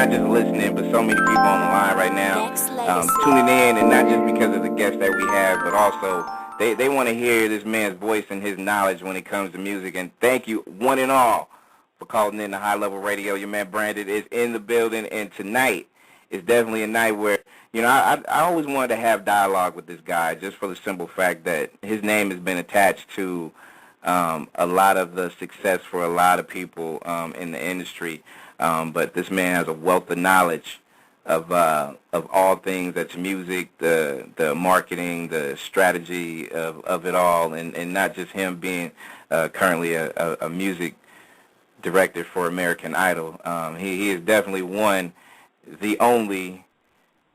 not just listening, but so many people on the line right now tuning in, and not just because of the guests that we have, but also they want to hear this man's voice and his knowledge when it comes to music. And thank you, one and all, for calling in to High Level Radio. Your man Branded is in the building, and tonight is definitely a night where, I always wanted to have dialogue with this guy, just for the simple fact that his name has been attached to a lot of the success for a lot of people in the industry. But this man has a wealth of knowledge of all things that's music, the marketing, the strategy of it all, and not just him being currently a music director for American Idol. He is definitely the only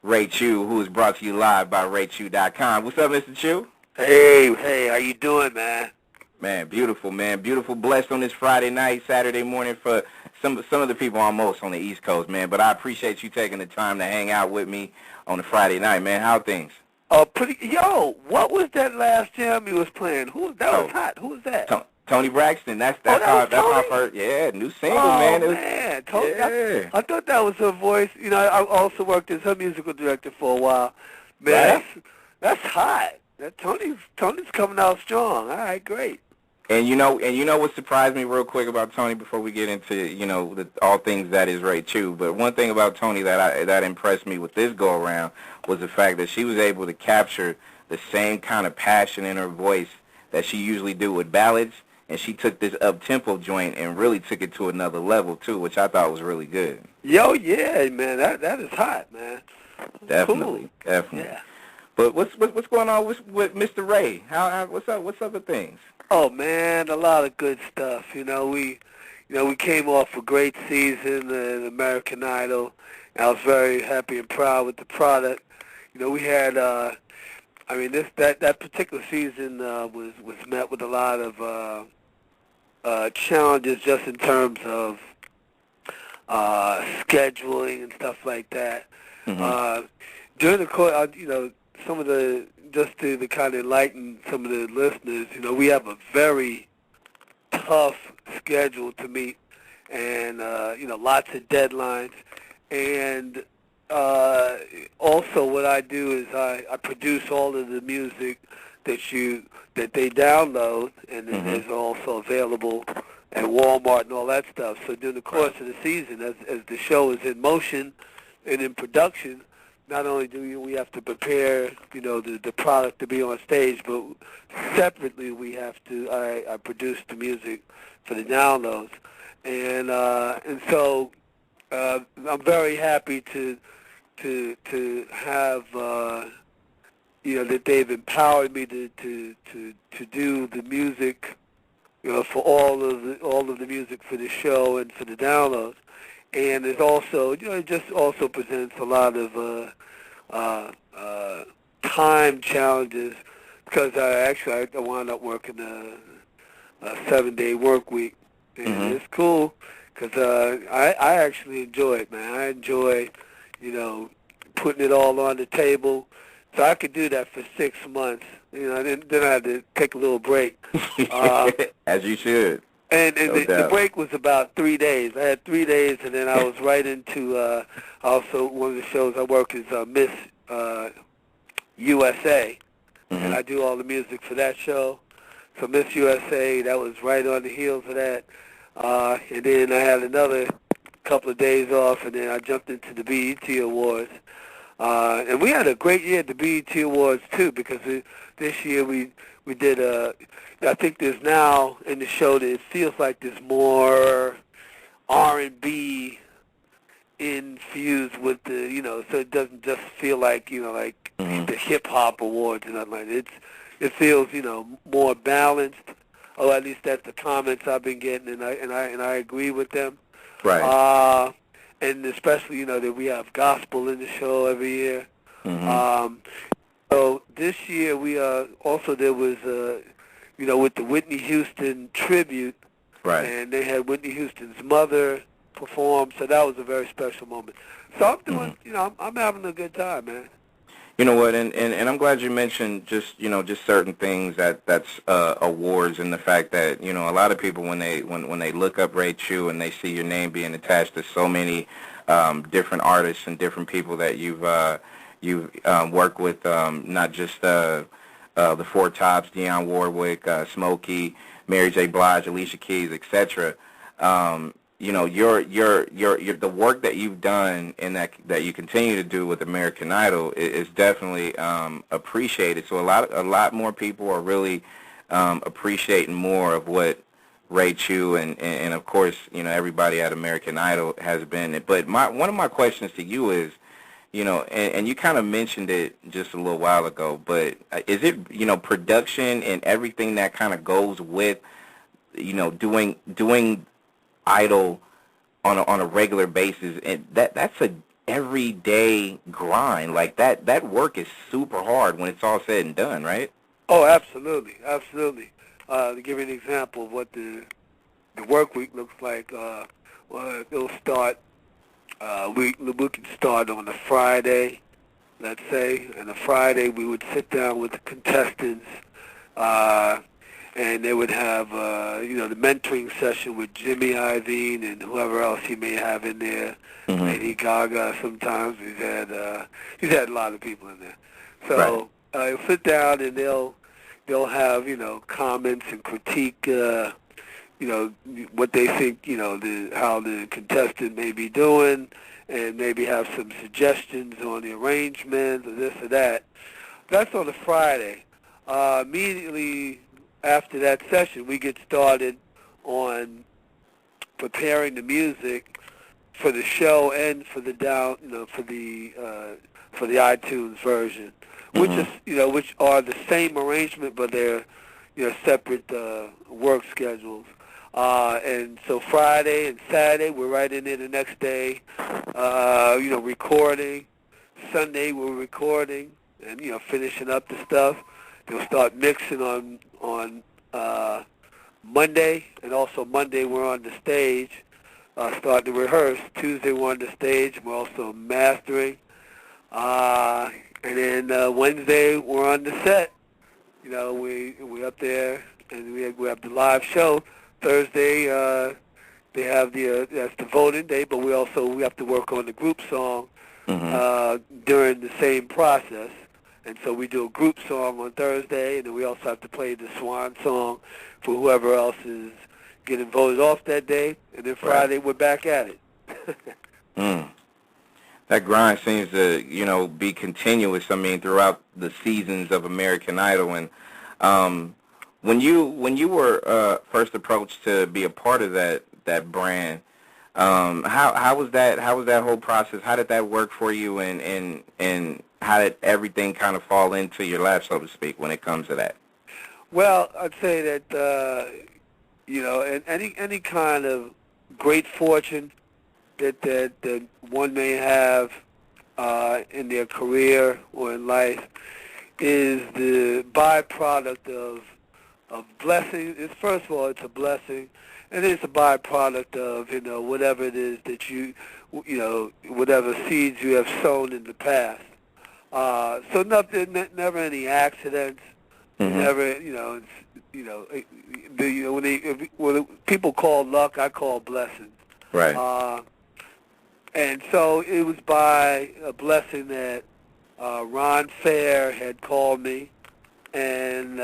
Ray Chu, who is brought to you live by RayChew.com. What's up, Mr. Chu? Hey, how you doing, man? Man, beautiful, man. Beautiful, blessed on this Friday night, Saturday morning for some of the people almost on the East Coast, man. But I appreciate you taking the time to hang out with me on a Friday night, man. How are things? Yo, what was that last jam you was playing? Was hot. Who was that? Tony Braxton. That's my first, new single, man. Tony, yeah. I thought that was her voice. I also worked as her musical director for a while. Man, right? That's hot. That Tony's coming out strong. All right, great. And you know what surprised me real quick about Tony before we get into all things that is Ray Chu. But one thing about Tony that impressed me with this go around was the fact that she was able to capture the same kind of passion in her voice that she usually do with ballads, and she took this up-tempo joint and really took it to another level too, which I thought was really good. Yo, yeah, man, that is hot, man. Definitely, cool. Definitely. Yeah. But what's going on with Mr. Ray? What's up with things? Oh man, a lot of good stuff. We came off a great season in American Idol. I was very happy and proud with the product. We had, that particular season was met with a lot of challenges just in terms of scheduling and stuff like that. Mm-hmm. During the course, some of the, just to kind of enlighten some of the listeners, we have a very tough schedule to meet, and lots of deadlines. And also, what I do is I produce all of the music that they download, and mm-hmm. is also available at Walmart and all that stuff. So during the course of the season, as the show is in motion and in production, not only do we have to prepare, the product to be on stage, but separately we have to. I produce the music for the downloads, and so I'm very happy to have that they've empowered me to do the music, for all of the music for the show and for the downloads. And it also, it just also presents a lot of time challenges, because I wound up working a 7-day work week, and mm-hmm. it's cool because I actually enjoy it, man. I enjoy, putting it all on the table. So I could do that for 6 months, then I had to take a little break. As you should. And the break was about 3 days. I had 3 days, and then I was right into also one of the shows I work is Miss USA, mm-hmm. and I do all the music for that show. So Miss USA, that was right on the heels of that. And then I had another couple of days off, and then I jumped into the BET Awards. And we had a great year at the BET Awards, too, because this year we did I think there's now in the show that it feels like there's more R&B infused with the, so it doesn't just feel like, mm-hmm. the hip-hop awards and nothing like that. It feels, more balanced, or at least that's the comments I've been getting, and I agree with them. Right. And especially, that we have gospel in the show every year. Mm-hmm. So this year we also there was with the Whitney Houston tribute, right, and they had Whitney Houston's mother perform, so that was a very special moment. So I'm doing, mm-hmm. I'm having a good time, man. You know what, and I'm glad you mentioned just certain things that's awards, and the fact that a lot of people when they look up Ray Chu and they see your name being attached to so many different artists and different people that you've worked with, not just the Four Tops, Dionne Warwick, Smokey, Mary J. Blige, Alicia Keys, etc. Your the work that you've done and that you continue to do with American Idol is definitely appreciated. So a lot more people are really appreciating more of what Ray Chu and of course everybody at American Idol has been. But one of my questions to you is, and you kind of mentioned it just a little while ago, but is it production and everything that kind of goes with doing Idol on a regular basis, and that's a everyday grind. Like that work is super hard when it's all said and done, right? Oh, absolutely, absolutely. To give you an example of what the work week looks like, well, it'll start. We can start on a Friday, let's say, and a Friday we would sit down with the contestants. And they would have, the mentoring session with Jimmy Iovine and whoever else he may have in there. Mm-hmm. Lady Gaga sometimes. He's had a lot of people in there. So right. He'll sit down and they'll have comments and critique what they think how the contestant may be doing, and maybe have some suggestions on the arrangements or this or that. That's on a Friday. Immediately after that session, we get started on preparing the music for the show and for the for the iTunes version, mm-hmm. which are the same arrangement, but they're separate work schedules. And so Friday and Saturday we're right in there the next day, recording. Sunday we're recording and finishing up the stuff. They'll start mixing on Monday, and also Monday we're on the stage, starting to rehearse. Tuesday we're on the stage, we're also mastering, and then Wednesday we're on the set. We up there, and we have the live show. Thursday they have that's the voting day, but we have to work on the group song during the same process. And so we do a group song on Thursday, and then we also have to play the swan song for whoever else is getting voted off that day. And then Friday we're back at it. That grind seems to, be continuous. I mean, throughout the seasons of American Idol. And when you were first approached to be a part of that brand, how was that whole process? How did that work for you? And how did everything kind of fall into your lap, so to speak, when it comes to that? Well, I'd say that any kind of great fortune that one may have in their career or in life is the byproduct of blessing. First of all, it's a blessing, and it's a byproduct of whatever it is that whatever seeds you have sown in the past. So never any accidents. Mm-hmm. Never, when people call luck, I call blessings. Right. And so it was by a blessing that Ron Fair had called me and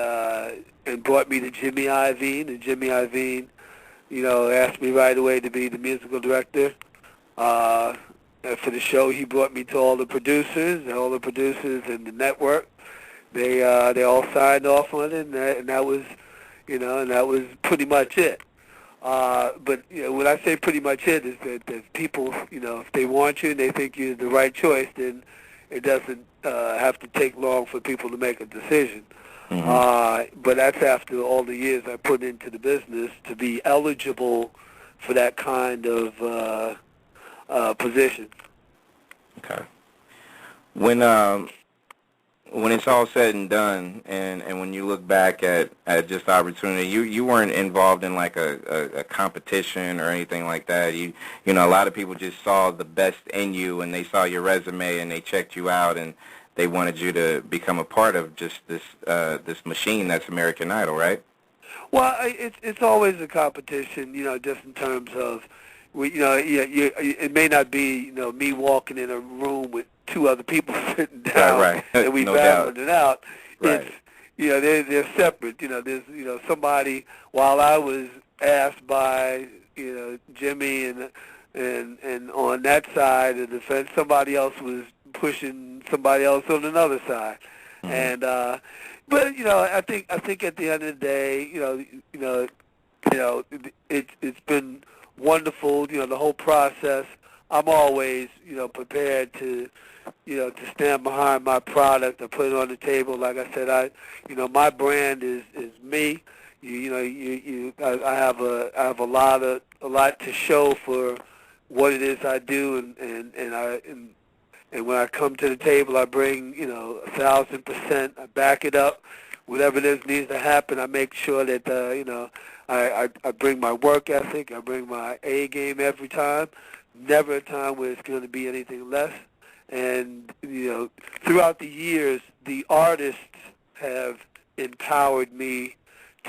brought me to Jimmy Iovine, and Jimmy Iovine, asked me right away to be the musical director. For the show, he brought me to all the producers in the network. They all signed off on it, and that was pretty much it. But when I say pretty much it, is that people, if they want you and they think you're the right choice, then it doesn't have to take long for people to make a decision. Mm-hmm. But that's after all the years I put into the business to be eligible for that kind of position. Okay. When it's all said and done, and when you look back at just the opportunity, you weren't involved in like a competition or anything like that. A lot of people just saw the best in you, and they saw your resume, and they checked you out, and they wanted you to become a part of just this machine that's American Idol, right? Well, it's always a competition, just in terms of, it may not be, me walking in a room with two other people sitting down Right. and we No battling doubt. it out. Right. It's, they're separate. There's, somebody, while I was asked by, Jimmy and on that side of the fence, somebody else was pushing somebody else on another side. Mm-hmm. And, but, I think at the end of the day, it's been wonderful, the whole process. I'm always, prepared to, to stand behind my product and put it on the table. Like I said, my brand is me. I have a lot to show for what it is I do, and when I come to the table, I bring, 1,000%. I back it up. Whatever it is needs to happen, I make sure that, I bring my work ethic. I bring my A game every time. Never a time where it's going to be anything less. And, throughout the years, the artists have empowered me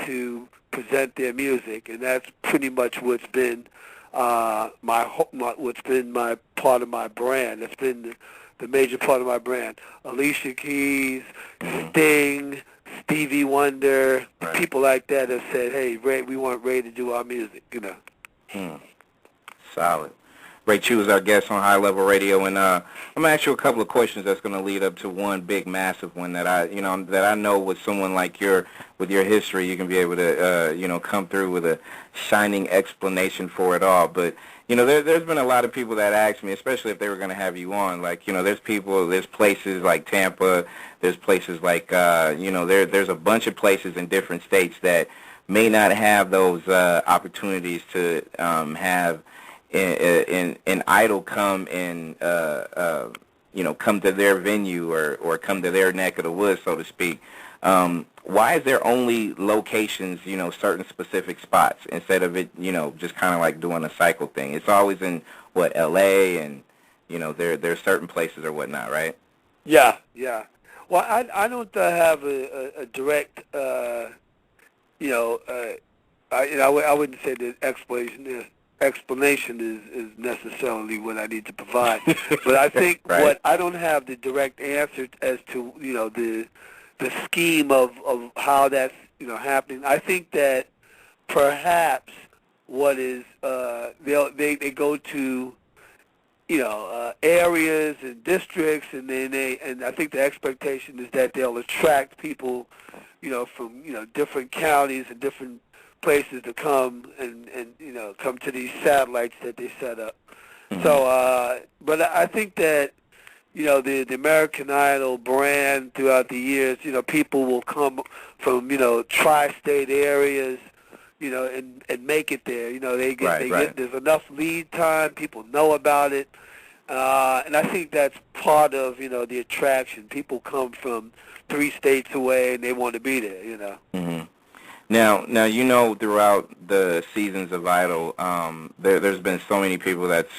to present their music, and that's pretty much what's been what's been my part of my brand. That's been the major part of my brand. Alicia Keys, Sting, Stevie Wonder, right. People like that have said, "Hey, Ray, we want Ray to do our music." Solid. Ray Chu is our guest on High Level Radio, and I'm gonna ask you a couple of questions that's gonna lead up to one big, massive one that I know with someone like with your history, you can be able to come through with a shining explanation for it all. But there's been a lot of people that ask me, especially if they were gonna have you on, like there's places like Tampa, there's places like there's a bunch of places in different states that may not have those opportunities to have an idol come and come to their venue or come to their neck of the woods, so to speak. Why is there only locations, certain specific spots instead of it, just kind of like doing a cycle thing? It's always in LA and there's certain places or whatnot, right? Yeah. Well, I don't have a direct I wouldn't say that explanation is necessarily what I need to provide. But I think right. I don't have the direct answer as to, the scheme of how that's, happening. I think that perhaps what is, they go to, areas and districts, and then I think the expectation is that they'll attract people, from, different counties and different places to come and come to these satellites that they set up. Mm-hmm. So, but I think that, the American Idol brand throughout the years, people will come from, tri-state areas, and make it there. There's enough lead time, people know about it, and I think that's part of, the attraction. People come from 3 states away and they want to be there, Mm-hmm. Now, throughout the seasons of Idol, there's been so many people that's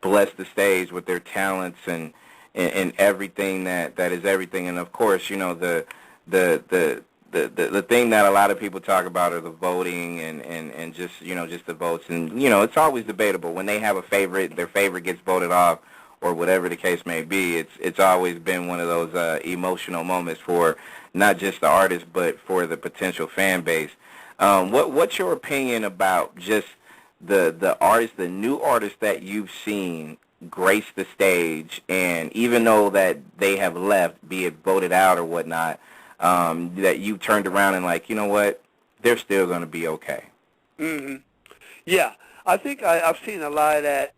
blessed the stage with their talents and everything that is everything. And of course, the thing that a lot of people talk about are the voting and just the votes. And it's always debatable when they have a favorite, their favorite gets voted off, or whatever the case may be. It's always been one of those emotional moments for not just the artist, but for the potential fan base. What's your opinion about just the artists, the new artists that you've seen grace the stage, and even though that they have left, be it voted out or whatnot, that you turned around and like, you know what, they're still going to be okay? Mm-hmm. Yeah, I think I've seen a lot of that,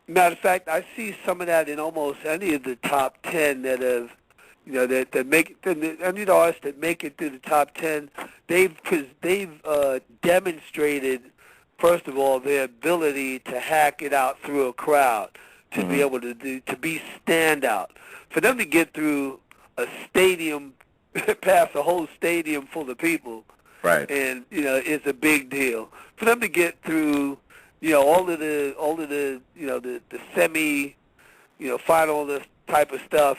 matter of fact, I see some of that in almost any of the top 10 that have, that make any of the artists that make it through the top 10. They've demonstrated, first of all, their ability to hack it out through a crowd, to mm-hmm. be able to be standout. For them to get through a stadium, past a whole stadium full of people, right? And it's a big deal. For them to get through, all of the the semi, final this type of stuff,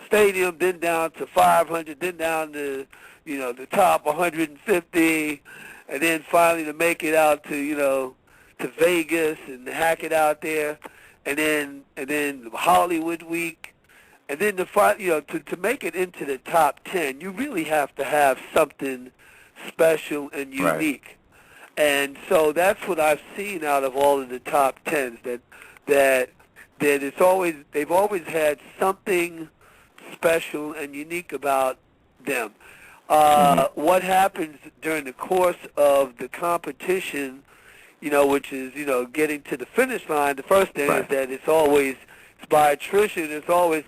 stadium, then down to 500, then down to, the top 150, and then finally to make it out to, to Vegas and hack it out there, and then Hollywood Week, and then to make it into the top 10, you really have to have something special and unique. Right. And so that's what I've seen out of all of the top 10s, that they've always had something special and unique about them. What happens during the course of the competition, which is, getting to the finish line, the first thing is that it's by attrition. It's always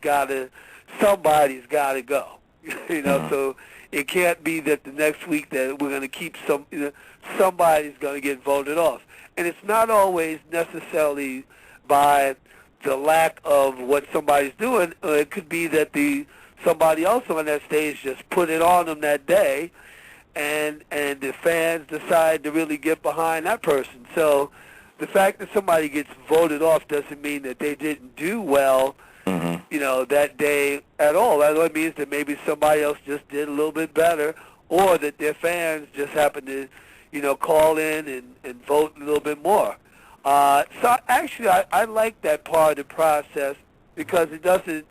somebody's got to go, so it can't be that the next week that we're going to keep somebody's going to get voted off. And it's not always necessarily by the lack of what somebody's doing. It could be that somebody else on that stage just put it on them that day, and the fans decide to really get behind that person. So the fact that somebody gets voted off doesn't mean that they didn't do well, that day at all. That only means that maybe somebody else just did a little bit better, or that their fans just happened to, call in and vote a little bit more. So actually, I like that part of the process because it doesn't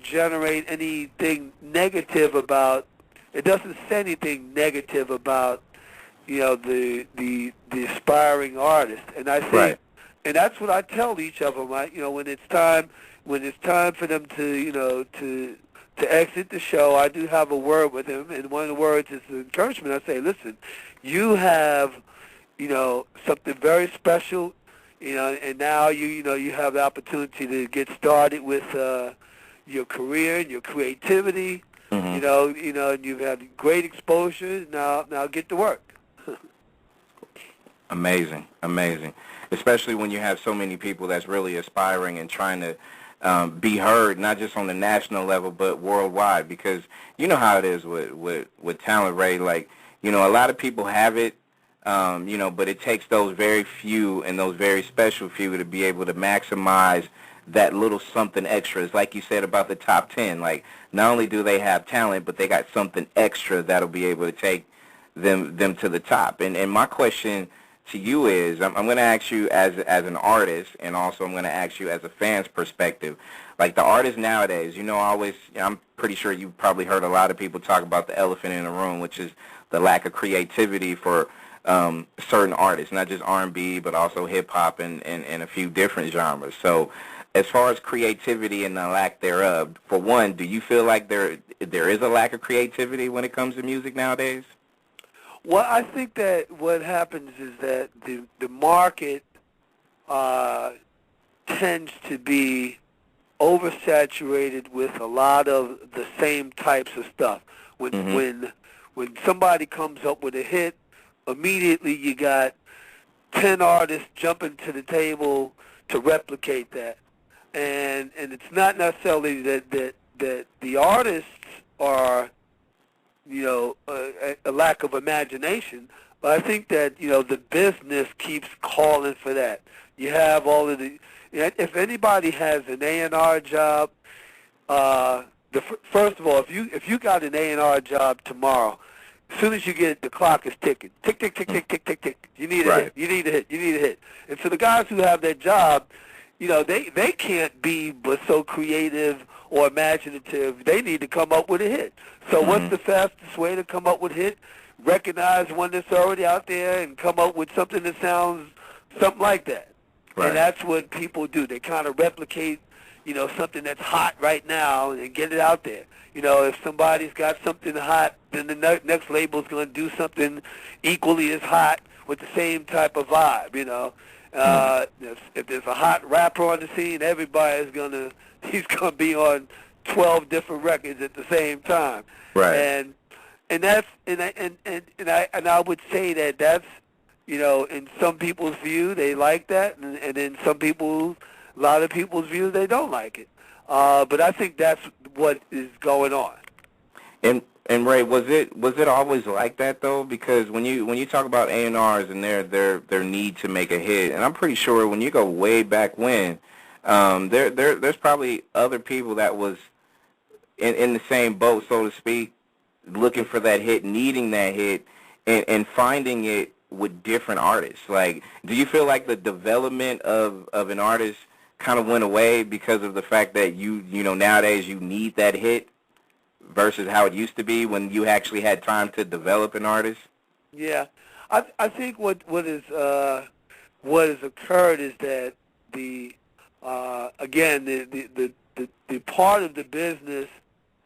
generate anything negative about. It doesn't say anything negative about, the aspiring artist. And I think, and that's what I tell each of them. When it's time for them to exit the show, I do have a word with them, and one of the words is encouragement. I say, listen, you have, something very special, and now you have the opportunity to get started with your career and your creativity. And you've had great exposure. Now get to work. Amazing. Especially when you have so many people that's really aspiring and trying to be heard, not just on the national level, but worldwide. Because you know how it is with talent, Ray. Like, a lot of people have it, but it takes those very few and those very special few to be able to maximize that little something extra. It's like you said about the top 10. Like, not only do they have talent, but they got something extra that'll be able to take them to the top. And my question to you is, I'm going to ask you as an artist, and also I'm going to ask you as a fan's perspective. Like, the artists nowadays, I'm pretty sure you've probably heard a lot of people talk about the elephant in the room, which is the lack of creativity for certain artists, not just R&B, but also hip-hop and a few different genres. So as far as creativity and the lack thereof, for one, do you feel like there is a lack of creativity when it comes to music nowadays? Well, I think that what happens is that the market tends to be oversaturated with a lot of the same types of stuff. When somebody comes up with a hit, immediately you got 10 artists jumping to the table to replicate that. And it's not necessarily that the artists are, a lack of imagination, but I think that, the business keeps calling for that. You have all of if anybody has an A&R job, first of all, if you got an A&R job tomorrow, as soon as you get it, the clock is ticking. Tick, tick, tick, tick, tick, tick, tick. You need a hit. You need a hit. You need a hit. And so the guys who have that job, they can't be but so creative or imaginative. They need to come up with a hit. So what's the fastest way to come up with a hit? Recognize one that's already out there and come up with something that sounds something like that. Right. And that's what people do. They kind of replicate, something that's hot right now and get it out there. If somebody's got something hot, then the next label's going to do something equally as hot with the same type of vibe, If there's a hot rapper on the scene, he's gonna be on 12 different records at the same time. Right. And I would say that's, in some people's view they like that, and in a lot of people's view they don't like it. But I think that's what is going on. And Ray, was it always like that though? Because when you talk about A&Rs and their need to make a hit, and I'm pretty sure when you go way back when, there's probably other people that was in the same boat, so to speak, looking for that hit, needing that hit, and finding it with different artists? Like, do you feel like the development of an artist kind of went away because of the fact that you know, nowadays you need that hit versus how it used to be when you actually had time to develop an artist? Yeah, I think what has occurred is that the again the part of the business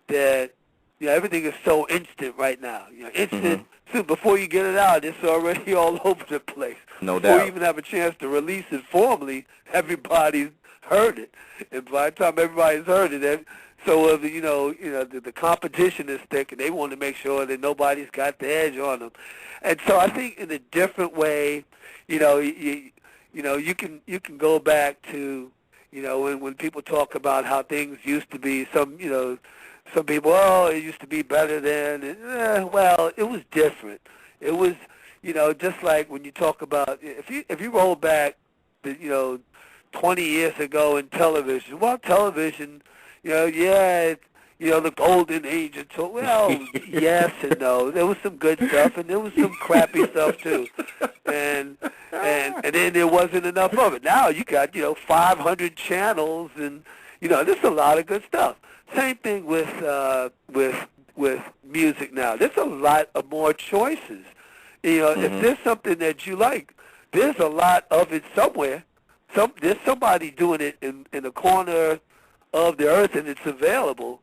that, you know, everything is so instant right now. You know, instant. So before you get it out, it's already all over the place. No Before doubt. you even have a chance to release it formally, everybody's heard it, and by the time everybody's heard it, so the competition is thick, and they want to make sure that nobody's got the edge on them. And so I think in a different way, you can go back to, when people talk about how things used to be. Some people, oh, it used to be better then. And, well, it was different. It was, just like when you talk about, if you roll back, 20 years ago in television. Well, television, the golden age until, well, yes and no. There was some good stuff, and there was some crappy stuff too, and then there wasn't enough of it. Now you got 500 channels, and there's a lot of good stuff. Same thing with music now. There's a lot of more choices. If there's something that you like, there's a lot of it somewhere. There's somebody doing it in a corner of the earth, and it's available.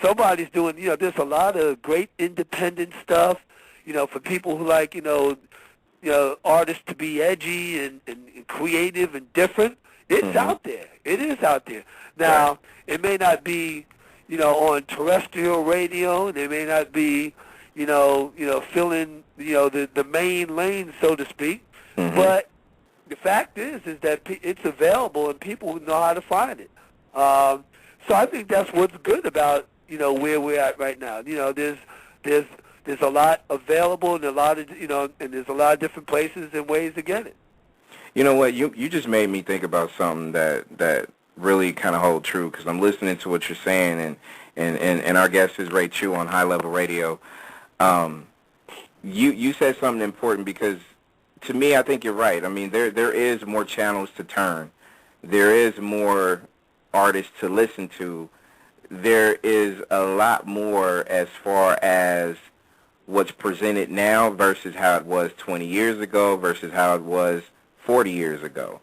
Somebody's doing, there's a lot of great independent stuff, for people who like, artists to be edgy and creative and different. It's out there. It is out there. Now, it may not be, on terrestrial radio, and it may not be, filling, the main lane, so to speak, but the fact is that it's available and people know how to find it. So I think that's what's good about, where we're at right now. There's a lot available, and and there's a lot of different places and ways to get it. You know what? You just made me think about something that really kind of hold true, because I'm listening to what you're saying, and our guest is Ray Chu on High Level Radio. You said something important, because to me, I think you're right. I mean, there is more channels to turn. There is more artists to listen to. There is a lot more as far as what's presented now versus how it was 20 years ago versus how it was 40 years ago.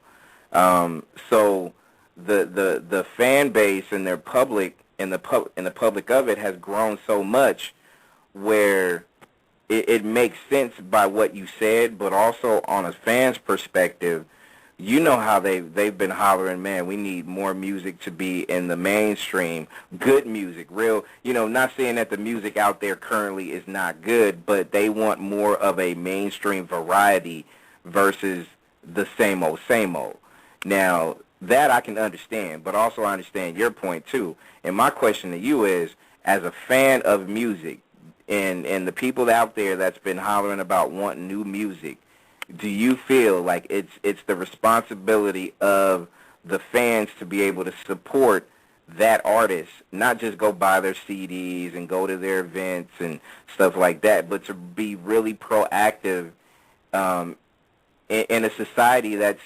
So the fan base and their public and the public of it has grown so much where it makes sense by what you said, but also on a fan's perspective, how they've been hollering, man, we need more music to be in the mainstream, good music, real, not saying that the music out there currently is not good, but they want more of a mainstream variety versus the same old, same old. Now, that I can understand, but also I understand your point too. And my question to you is, as a fan of music, and the people out there that's been hollering about wanting new music, do you feel like it's the responsibility of the fans to be able to support that artist, not just go buy their CDs and go to their events and stuff like that, but to be really proactive in a society that's,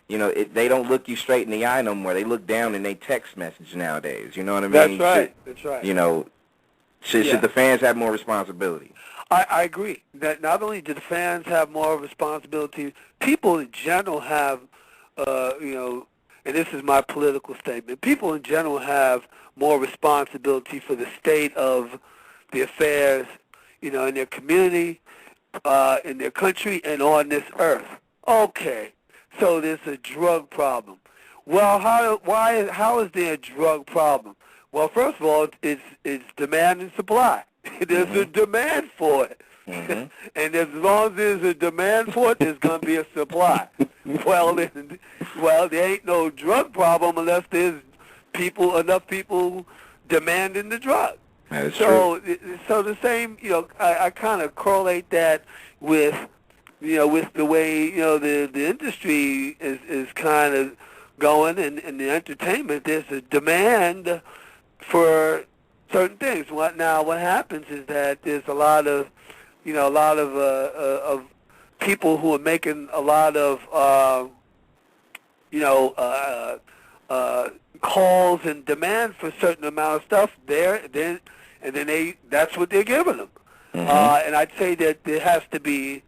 they don't look you straight in the eye no more. They look down and they text message nowadays. You know what I mean? That's right. That's right. Should the fans have more responsibility? I agree that not only do the fans have more responsibility, people in general have, and this is my political statement, people in general have more responsibility for the state of the affairs, in their community, in their country, and on this earth. Okay, so there's a drug problem. Well, how is there a drug problem? Well, first of all, it's demand and supply. There's a demand for it. And as long as there's a demand for it, there's going to be a supply. Well, there ain't no drug problem unless there's enough people demanding the drug. That is true. So the same, I kind of correlate that with the way, the industry is kind of going, and the entertainment. There's a demand for certain things. What happens is that there's a lot of people who are making a lot of calls and demands for a certain amount of stuff that's what they're giving them. And I'd say that there has to be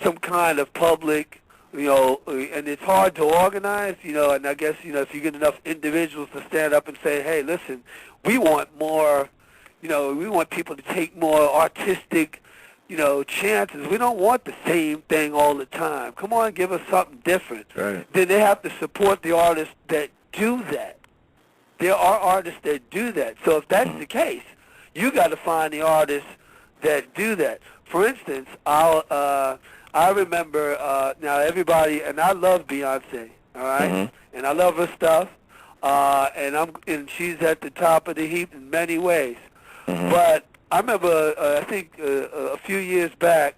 some kind of public, and it's hard to organize, and I guess, if you get enough individuals to stand up and say, hey, listen, we want more, we want people to take more artistic, chances. We don't want the same thing all the time. Come on, give us something different. Right. Then they have to support the artists that do that. There are artists that do that. So if that's the case, you got to find the artists that do that. For instance, I remember now everybody, and I love Beyonce, all right, and I love her stuff, and she's at the top of the heap in many ways. But I remember, I think a few years back,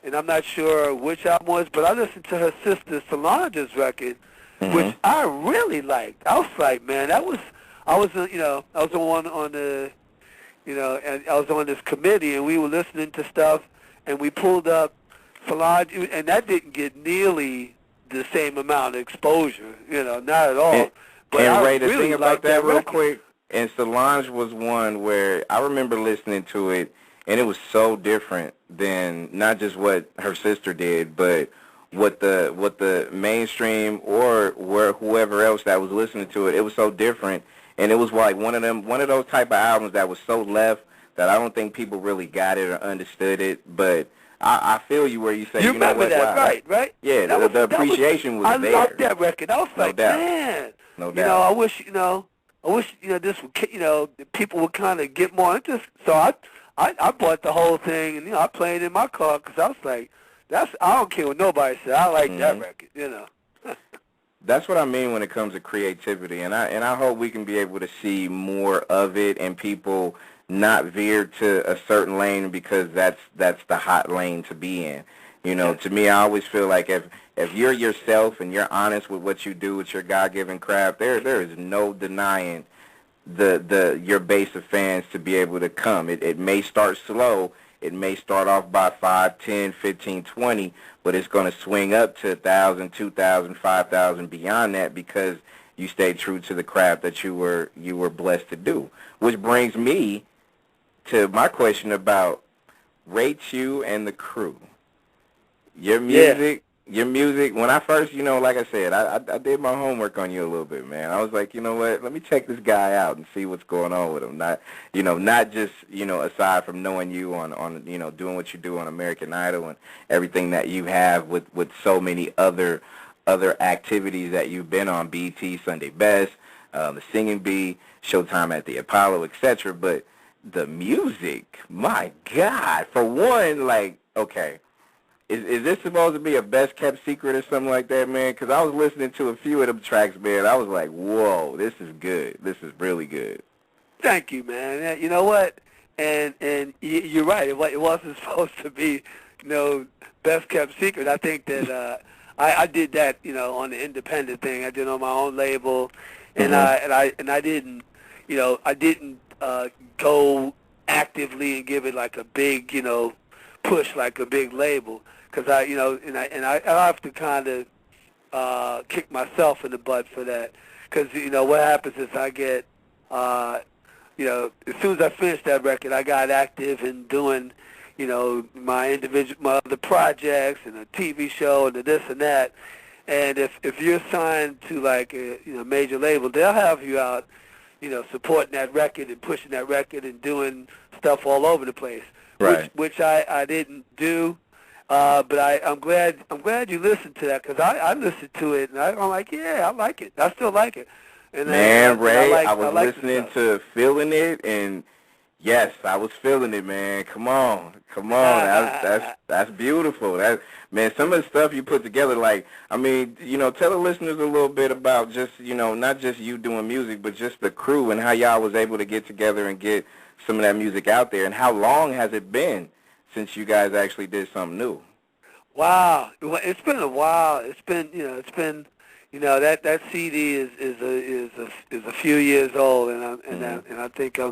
and I'm not sure which album was, but I listened to her sister Solange's record, which I really liked. I was like, man, I was the one on the, and I was on this committee, and we were listening to stuff, and we pulled up Solange, and that didn't get nearly the same amount of exposure, not at all. But and I Ray, the really thing about that real record. quick, and Solange was one where I remember listening to it, and it was so different than not just what her sister did, but what the mainstream or whoever else that was listening to it. It was so different, and it was like one of those type of albums that was so left that I don't think people really got it or understood it. But I feel you where you say, You remember what, that, wow, right? Yeah, the appreciation was there. I loved that record. I was like, man, no doubt. I wish, this would, people would kind of get more into. So I bought the whole thing, and I played it in my car because I was like, I don't care what nobody said. I like that record, That's what I mean when it comes to creativity, and I hope we can be able to see more of it, and people not veer to a certain lane because that's the hot lane to be in. To me, I always feel like if you're yourself and you're honest with what you do with your God-given craft, there is no denying your base of fans to be able to come. It may start slow. It may start off by 5, 10, 15, 20, but it's going to swing up to 1,000, 2,000, 5,000 beyond that because you stay true to the craft that you were blessed to do. Which brings me to my question about Rate You and the Crew. Your music, when I first, like I said, I did my homework on you a little bit, man. I was like, you know what, let me check this guy out and see what's going on with him. Not just, aside from knowing you on doing what you do on American Idol and everything that you have with so many other activities that you've been on, BET, Sunday Best, the Singing Bee, Showtime at the Apollo, etc. But the music, my God, for one, like, okay, is this supposed to be a best-kept secret or something like that, man? Because I was listening to a few of them tracks, man. I was like, whoa, this is good. This is really good. Thank you, man. You know what? And you're right. It wasn't supposed to be, best-kept secret. I think that I did that, on the independent thing. I did it on my own label, and I didn't, I didn't go actively and give it like a big, push like a big label. Because I have to kind of kick myself in the butt for that. Because, what happens is I get, as soon as I finished that record, I got active in doing, my other projects and a TV show and the this and that. And if you're signed to like a major label, they'll have you out, supporting that record and pushing that record and doing stuff all over the place. Right. Which I didn't do. But I'm glad you listened to that because I listened to it and I'm like, yeah, I like it. I still like it. And man, Ray, I was like listening to Feeling It, and yes, I was feeling it, man. Come on. That's beautiful. Man, some of the stuff you put together, like, I mean, tell the listeners a little bit about just, not just you doing music, but just the crew and how y'all was able to get together and get some of that music out there, and how long has it been since you guys actually did something new? Wow, it's been a while. It's been that CD is a few years old, and I think I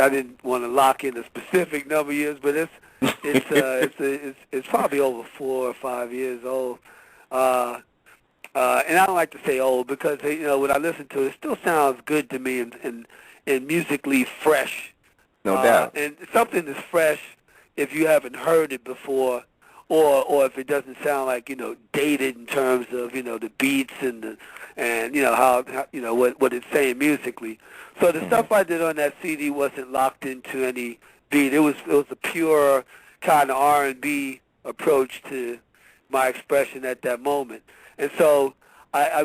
didn't want to lock in a specific number of years, but it's probably over 4 or 5 years old. And I don't like to say old because when I listen to it, it still sounds good to me and musically fresh. No doubt. And something is fresh if you haven't heard it before, or if it doesn't sound like dated in terms of the beats and how what it's saying musically. So the stuff I did on that CD wasn't locked into any beat. It was a pure kind of R&B approach to my expression at that moment. And so I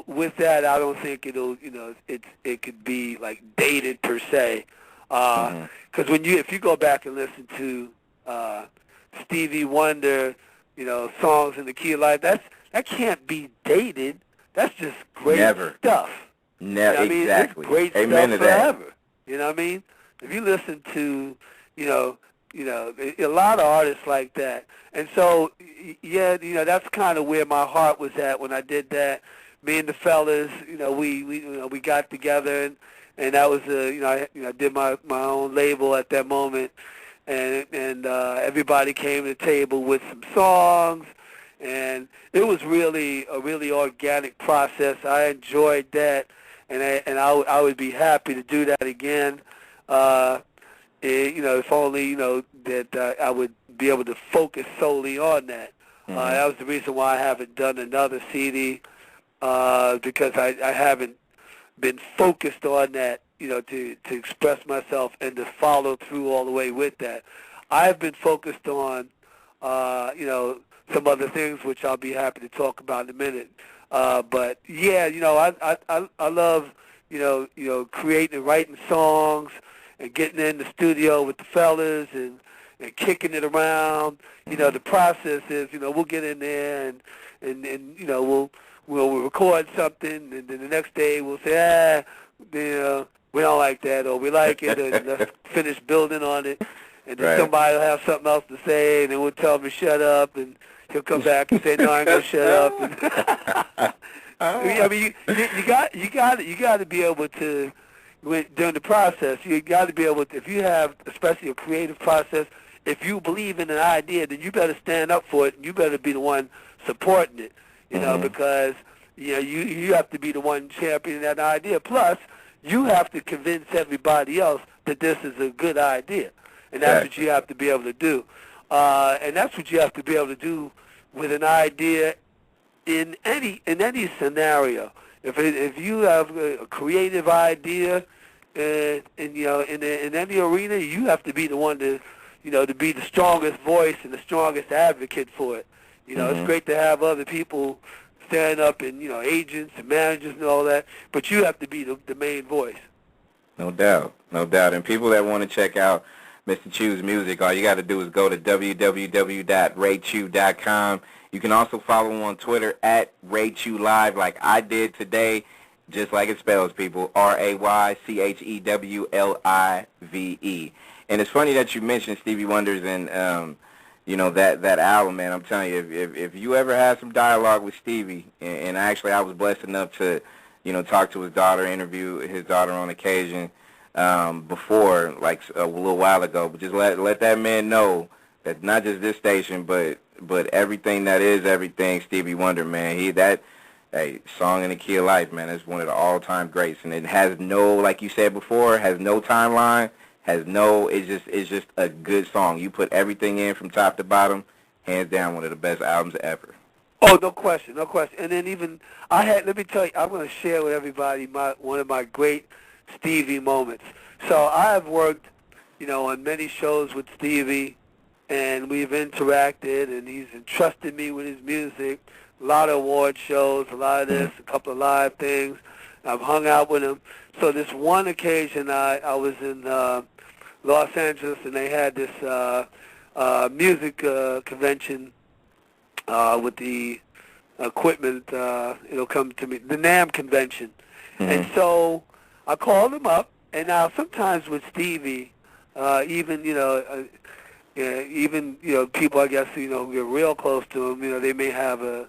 with that, I don't think it could be like dated per se. Because if you go back and listen to Stevie Wonder, songs in the key of life, that can't be dated. That's just great stuff. Never, exactly. It's great Amen stuff to that. forever. You know what I mean? If you listen to, a lot of artists like that. And so, yeah, that's kind of where my heart was at when I did that. Me and the fellas, we got together, and that was I did my own label at that moment, and everybody came to the table with some songs, and it was really a really organic process. I enjoyed that, and I would be happy to do that again. If only that I would be able to focus solely on that. That was the reason why I haven't done another CD, because I haven't been focused on that, to express myself and to follow through all the way with that. I've been focused on, some other things which I'll be happy to talk about in a minute. But yeah, I love, creating and writing songs and getting in the studio with the fellas and kicking it around. The process is, we'll get in there and we'll record something, and then the next day we'll say, we don't like that, or we like it, and let's finish building on it. And then somebody will have something else to say, and then we'll tell him to shut up, and he'll come back and say, no, I ain't gonna shut up. I mean, you got to be able to, during the process, you got to be able to, if you have, especially a creative process, if you believe in an idea, then you better stand up for it, and you better be the one supporting it, because you have to be the one championing that idea. Plus, you have to convince everybody else that this is a good idea, and that's what you have to be able to do. And that's what you have to be able to do with an idea in any scenario. If you have a creative idea, in any arena, you have to be the one to be the strongest voice and the strongest advocate for it. It's great to have other people stand up, and agents and managers and all that, but you have to be the main voice. No doubt. And people that want to check out Mr. Chew's music, all you got to do is go to www.raychew.com. You can also follow him on Twitter at RayChewLive, like I did today, just like it spells, people, RayChewLive. And it's funny that you mentioned Stevie Wonder's and that album, man. I'm telling you, if you ever had some dialogue with Stevie, and actually I was blessed enough to talk to his daughter, interview his daughter on occasion before, like a little while ago, but just let that man know that not just this station, but everything that is everything Stevie Wonder, man. Song in the Key of Life, man, is one of the all-time greats, and it has no, like you said before, has no timeline, it's just a good song. You put everything in from top to bottom, hands down, one of the best albums ever. Oh, no question. And then even let me tell you, I'm going to share with everybody one of my great Stevie moments. So I have worked, on many shows with Stevie, and we've interacted, and he's entrusted me with his music, a lot of award shows, a lot of this, a couple of live things. I've hung out with him. So this one occasion, I was in Los Angeles, and they had this music convention with the equipment. It'll come to me, the NAMM convention. And so I called him up, and now sometimes with Stevie, even people, I guess, who get real close to him, they may have a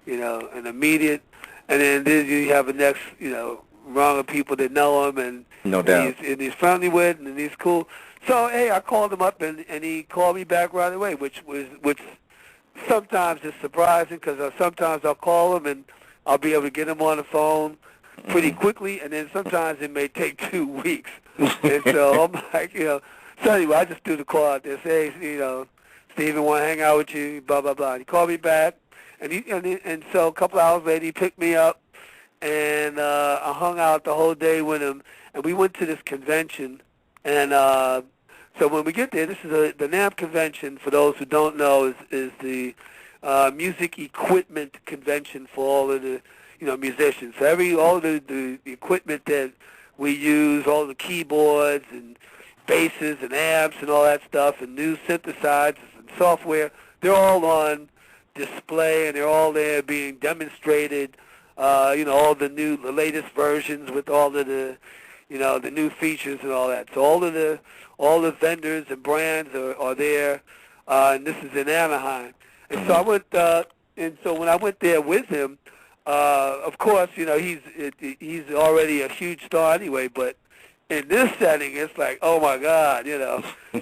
an immediate, and then you have the next, rung of people that know him, and No doubt. he's friendly with, and he's cool. So hey, I called him up, and he called me back right away, which sometimes is surprising because sometimes I'll call him and I'll be able to get him on the phone pretty quickly, and then sometimes it may take 2 weeks. And so I'm like, so anyway, I just do the call out there, say, hey, Steven, want to hang out with you, blah, blah, blah. And he called me back, and so a couple hours later he picked me up, and I hung out the whole day with him, and we went to this convention, and so when we get there, this is the NAMP convention, for those who don't know, is the music equipment convention for all of the musicians. So all the equipment that we use, all the keyboards and basses and amps and all that stuff, and new synthesizers and software, they're all on display, and they're all there being demonstrated. All the latest versions with all of the the new features and all that. So all the vendors and brands are there, and this is in Anaheim. And so I went, and so when I went there with him, of course, he's already a huge star anyway, but in this setting, it's like, oh my God,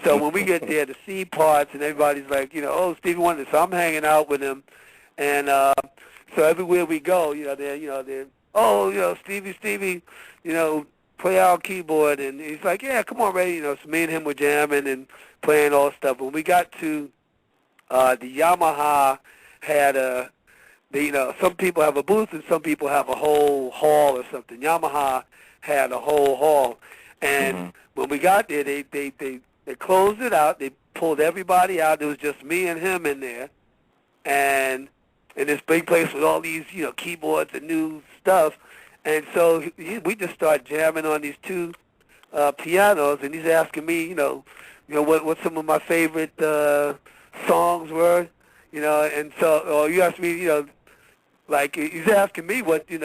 So when we get there to see parts, and everybody's like, oh, Stevie Wonder. So I'm hanging out with him, and so everywhere we go, they're, oh, Stevie, play our keyboard, and he's like, yeah, come on, Ray. So me and him were jamming and playing all stuff. When we got to the Yamaha had some people have a booth and some people have a whole hall or something. Yamaha had a whole hall, and when we got there, they closed it out. They pulled everybody out. There was just me and him in there, and in this big place with all these keyboards and new stuff. And so we just started jamming on these two pianos, and he's asking me, what some of my favorite songs were, and so, or you asked me, like he's asking me what he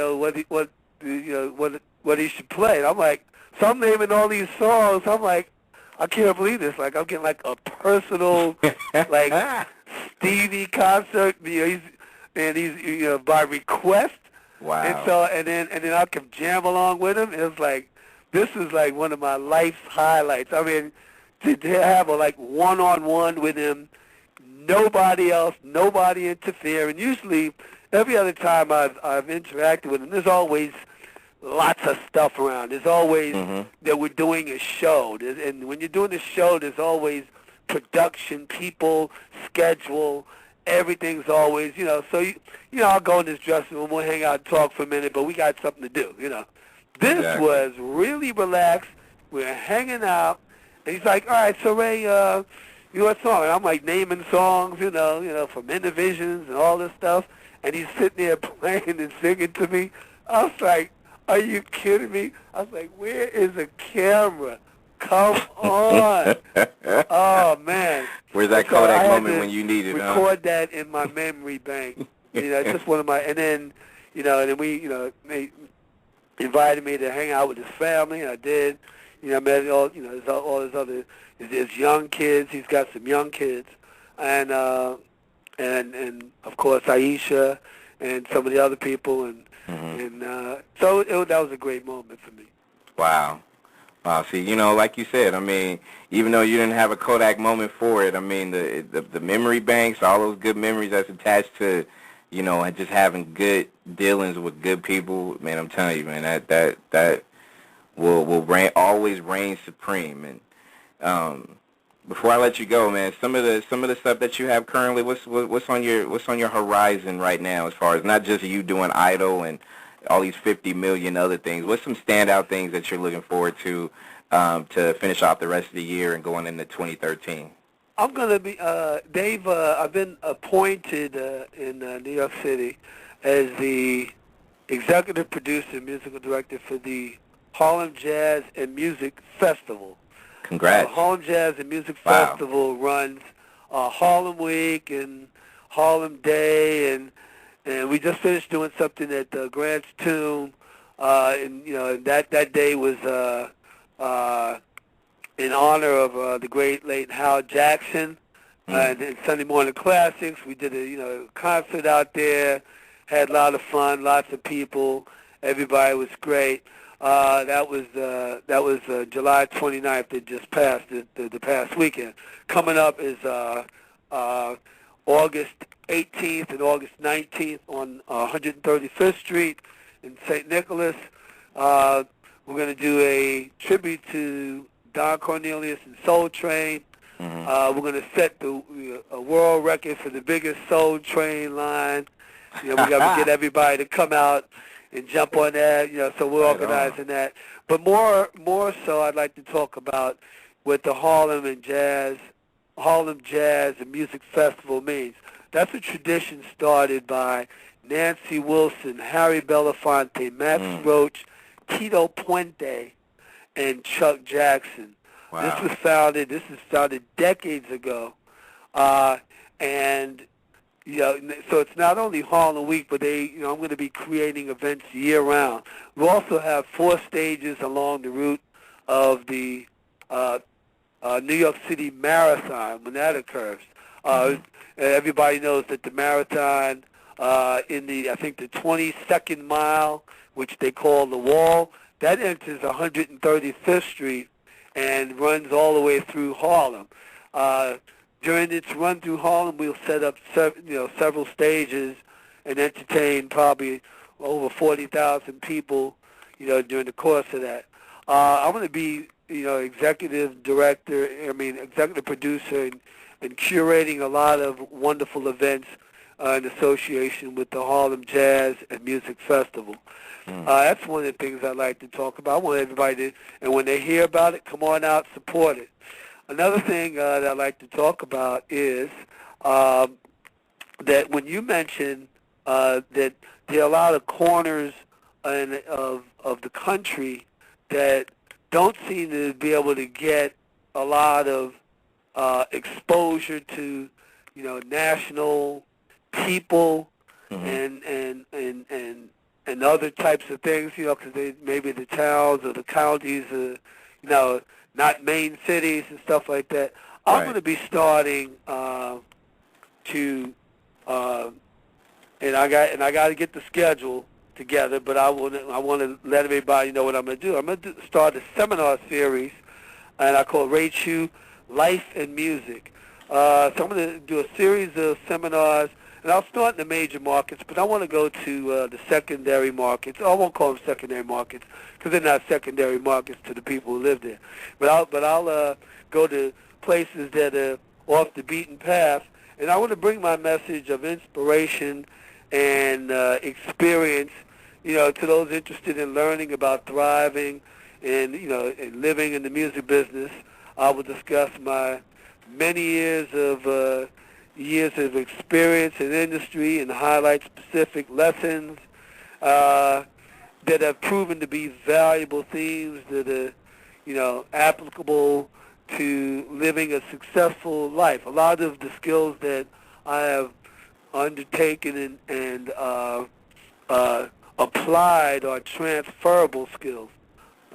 should play. And I'm like, so I'm naming all these songs. I'm like, I can't believe this. Like I'm getting like a personal, like Stevie concert. He's by request. Wow. And so and then I can jam along with him. It's like this is like one of my life's highlights. I mean, to have a like one-on-one with him, nobody else, nobody interfering. Usually, every other time I've interacted with him, there's always lots of stuff around. There's always that we're doing a show, and when you're doing a show, there's always production, people, schedule. Everything's always, so, I'll go in this dressing room, we'll hang out and talk for a minute, but we got something to do, This Exactly. was really relaxed. We're hanging out, and he's like, all right, so Ray, what song? And I'm like naming songs, from Indivisions and all this stuff, and he's sitting there playing and singing to me. I was like, are you kidding me? I was like, where is the camera? Come on. Oh, man. Where's that Kodak moment when you need it, record that in my memory bank. It's just one of my, and then, and then we, they invited me to hang out with his family, and I did. I met all his other, his young kids. He's got some young kids. And of course, Aisha and some of the other people. And so that was a great moment for me. Wow. Wow. See, like you said, I mean, even though you didn't have a Kodak moment for it, I mean, the memory banks, all those good memories that's attached to, and just having good dealings with good people, man, I'm telling you, man, that will always reign supreme. And before I let you go, man, some of the stuff that you have currently, what's on your horizon right now, as far as not just you doing Idol and all these 50 million other things. What's some standout things that you're looking forward to finish off the rest of the year and going into 2013? I'm going to be, Dave, I've been appointed in New York City as the executive producer and musical director for the Harlem Jazz and Music Festival. Congrats. Harlem Jazz and Music Wow. Festival runs Harlem Week and Harlem Day, and we just finished doing something at Grant's Tomb, and that day was in honor of the great late Howard Jackson. And then Sunday Morning Classics, we did a concert out there, Had a lot of fun, lots of people. Everybody was great. That was July 29th that just passed, the past weekend. Coming up is August 18th and August 19th on 135th Street in St. Nicholas. We're going to do a tribute to Don Cornelius and Soul Train. We're going to set a world record for the biggest Soul Train line. We got to get everybody to come out and jump on that. So we're organizing that. But more so, I'd like to talk about what the Harlem Jazz and Music Festival means. That's a tradition started by Nancy Wilson, Harry Belafonte, Max Roach, Tito Puente, and Chuck Jackson. Wow. This was founded decades ago. And so it's not only Harlem Week, but I'm going to be creating events year-round. We also have 4 stages along the route of the New York City Marathon when that occurs. Everybody knows that the marathon in the 22nd mile, which they call the Wall, that enters 135th Street and runs all the way through Harlem. During its run through Harlem, we'll set up several stages and entertain probably over 40,000 people, during the course of that. I'm going to be, executive producer and curating a lot of wonderful events in association with the Harlem Jazz and Music Festival. That's one of the things I'd like to talk about. I want everybody and when they hear about it, come on out, support it. Another thing that I'd like to talk about is that when you mentioned that there are a lot of corners of the country that don't seem to be able to get a lot of exposure to, national people and other types of things, because maybe the towns or the counties are, not main cities and stuff like that. I'm going to be starting and I got to get the schedule together, but I want to let everybody know what I'm going to do. I'm going to start a seminar series, and I call it Ray Chu Life and Music. So I'm going to do a series of seminars, and I'll start in the major markets, but I want to go to the secondary markets. I won't call them secondary markets because they're not secondary markets to the people who live there. But I'll go to places that are off the beaten path, and I want to bring my message of inspiration and experience, to those interested in learning about thriving and, and living in the music business. I will discuss my many years of experience in industry and highlight specific lessons that have proven to be valuable themes that are, applicable to living a successful life. A lot of the skills that I have undertaken and applied are transferable skills.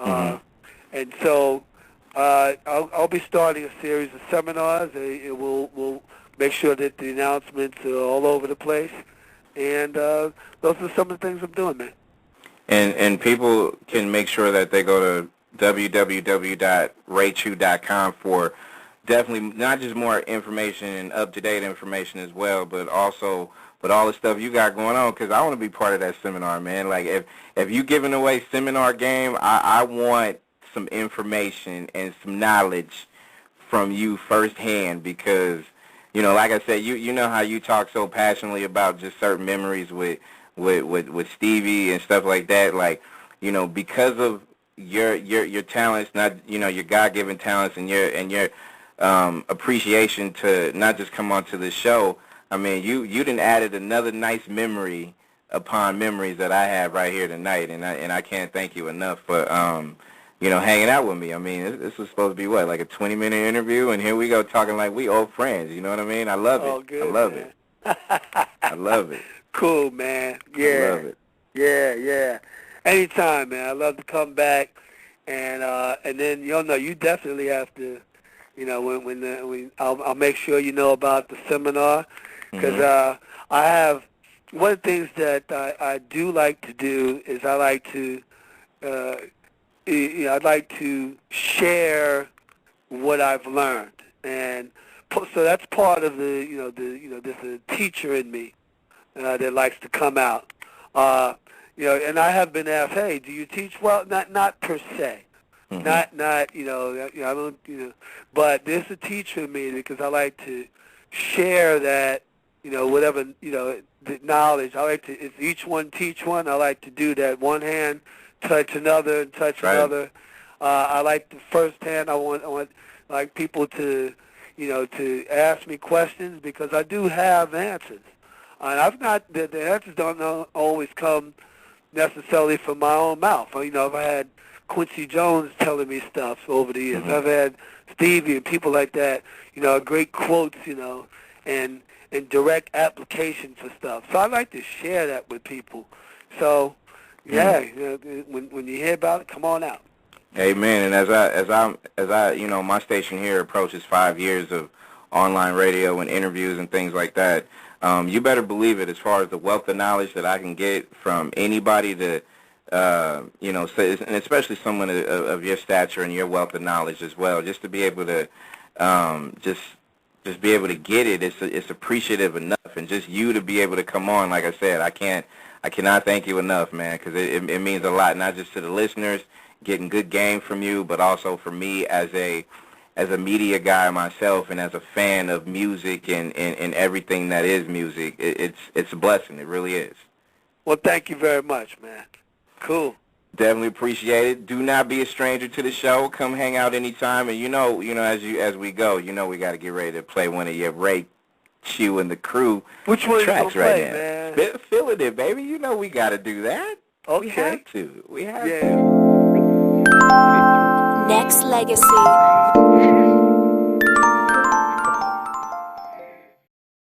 And so I'll be starting a series of seminars. We'll make sure that the announcements are all over the place. And those are some of the things I'm doing, man. And people can make sure that they go to www.raychu.com for definitely not just more information and up-to-date information as well, but also all the stuff you got going on, because I want to be part of that seminar, man. Like, if you giving away seminar game, I want some information and some knowledge from you firsthand, because, like I said, you know how you talk so passionately about just certain memories with Stevie and stuff like that. Like, because of your talents, not your God-given talents and your appreciation to not just come onto the show. I mean, you done added another nice memory upon memories that I have right here tonight, and I can't thank you enough for hanging out with me. I mean, this was supposed to be what, like a 20-minute interview, and here we go talking like we old friends. You know what I mean? I love it. Oh, good, I love man. it. I love it. Cool, man. Yeah. I love it. Yeah. Anytime, man. I love to come back, and then you definitely have to, when I'll make sure you know about the seminar, because I have one of the things that I do like to do is I like to, I'd like to share what I've learned, and so that's part of there's a teacher in me that likes to come out. And I have been asked, hey, do you teach? Well, not per se. Mm-hmm. I don't, but there's a teacher in me because I like to share that, whatever, the knowledge. I like to, it's each one teach one. I like to do that one hand, touch another, and touch another. I like the first hand. I want like people to, to ask me questions because I do have answers. And the answers don't always come necessarily from my own mouth. I've had Quincy Jones telling me stuff over the years. Mm-hmm. I've had Stevie and people like that, great quotes, and direct application for stuff. So I like to share that with people. So, yeah, when you hear about it, come on out. Amen. And as I, my station here approaches 5 years of online radio and interviews and things like that, you better believe it. As far as the wealth of knowledge that I can get from anybody to, and especially someone of your stature and your wealth of knowledge as well, just to be able to, just be able to get it. It's appreciative enough, and just you to be able to come on. Like I said, I cannot thank you enough, man, because it means a lot, not just to the listeners getting good game from you, but also for me as a media guy myself and as a fan of music and everything that is music. It's a blessing. It really is. Well, thank you very much, man. Cool. Definitely appreciate it. Do not be a stranger to the show. Come hang out anytime. And as we go, we got to get ready to play one of your Ray, Chew, and the crew Which one tracks you right play, now. Man? Feeling it, baby. We got to do that. Okay. We have to. We have to. Nexxlegacy.